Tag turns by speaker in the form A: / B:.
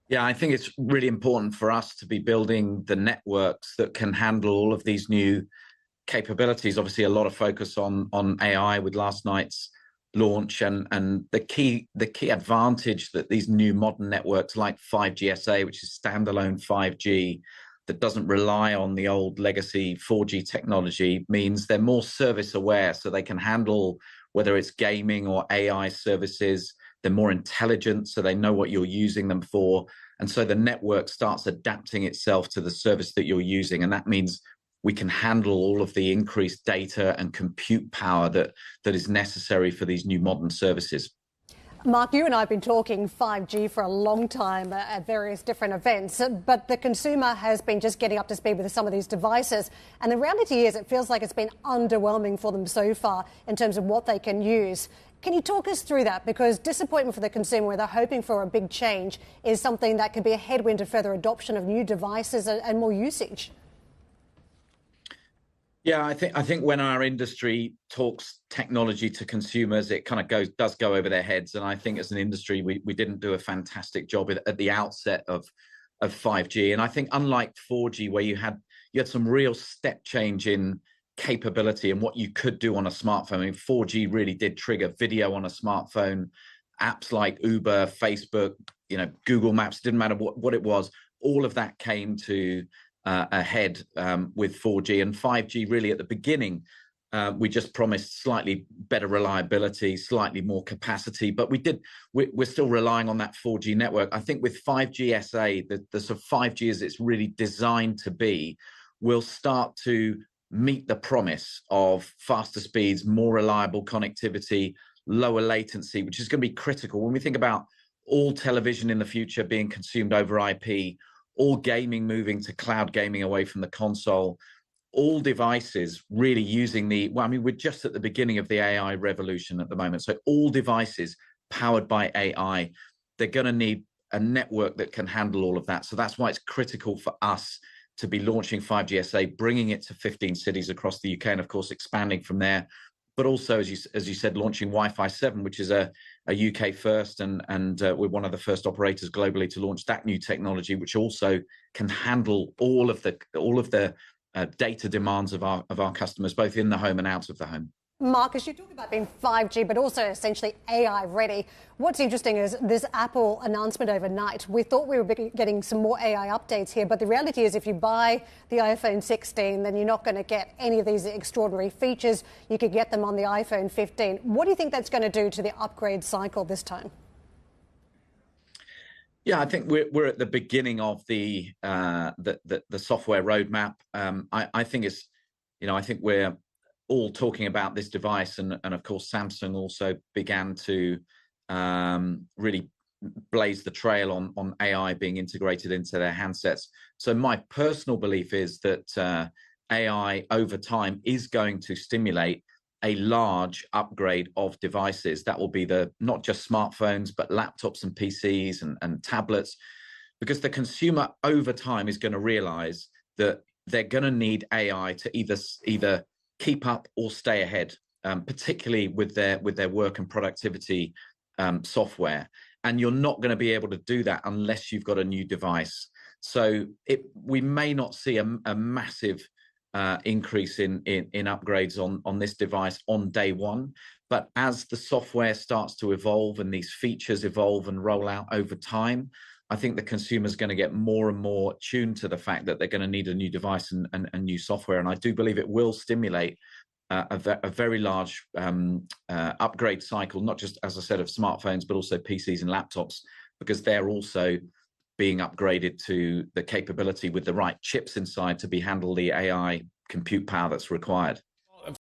A: Yeah, I think it's really important for us to be building the networks that can handle all of these new capabilities. Obviously, a lot of focus on AI with last night's launch, and the key advantage that these new modern networks like 5G SA, which is standalone 5G that doesn't rely on the old legacy 4G technology, means they're more service aware, so they can handle whether it's gaming or AI services. They're more intelligent, so they know what you're using them for. And so the network starts adapting itself to the service that you're using. And that means we can handle all of the increased data and compute power that is necessary for these new modern services.
B: Mark, you and I have been talking 5G for a long time at various different events, but the consumer has been just getting up to speed with some of these devices. And the reality is it feels like it's been underwhelming for them so far in terms of what they can use. Can you talk us through that? Because disappointment for the consumer, where they're hoping for a big change, is something that can be a headwind to further adoption of new devices and more usage.
A: Yeah, I think when our industry talks technology to consumers, it kind of does go over their heads. And I think as an industry, we didn't do a fantastic job at the outset of 5G. And I think unlike 4G, where you had some real step change in capability and what you could do on a smartphone. I mean, 4G really did trigger video on a smartphone, apps like Uber, Facebook, Google Maps, didn't matter what it was. All of that came to ahead with 4G, and 5G really at the beginning. We just promised slightly better reliability, slightly more capacity, but we're still relying on that 4G network. I think with 5G SA, the sort of 5G as it's really designed to be, will start to meet the promise of faster speeds, more reliable connectivity, lower latency, which is going to be critical when we think about all television in the future being consumed over IP, all gaming moving to cloud gaming away from the console, all devices really using we're just at the beginning of the AI revolution at the moment. So all devices powered by AI, they're going to need a network that can handle all of that. So that's why it's critical for us to be launching 5G SA, bringing it to 15 cities across the UK, and of course expanding from there. But also, as you said, launching Wi-Fi 7, which is a UK first, and we're one of the first operators globally to launch that new technology, which also can handle all of the data demands of our customers, both in the home and out of the home.
B: Mark, as you talk about being 5G, but also essentially AI ready, what's interesting is this Apple announcement overnight. We thought we were getting some more AI updates here, but the reality is if you buy the iPhone 16, then you're not going to get any of these extraordinary features. You could get them on the iPhone 15. What do you think that's going to do to the upgrade cycle this time?
A: Yeah, I think we're at the beginning of the software roadmap. I think I think we're all talking about this device, and of course Samsung also began to really blaze the trail on AI being integrated into their handsets. So my personal belief is that AI over time is going to stimulate a large upgrade of devices. That will be not just smartphones, but laptops and PCs and tablets, because the consumer over time is going to realize that they're going to need AI to either keep up or stay ahead, particularly with their work and productivity software. And you're not going to be able to do that unless you've got a new device. So we may not see a massive increase in upgrades on this device on day one, but as the software starts to evolve and these features evolve and roll out over time, I think the consumer is going to get more and more tuned to the fact that they're going to need a new device and new software. And I do believe it will stimulate a very large upgrade cycle, not just, as I said, of smartphones, but also PCs and laptops, because they're also being upgraded to the capability with the right chips inside to handle the AI compute power that's required.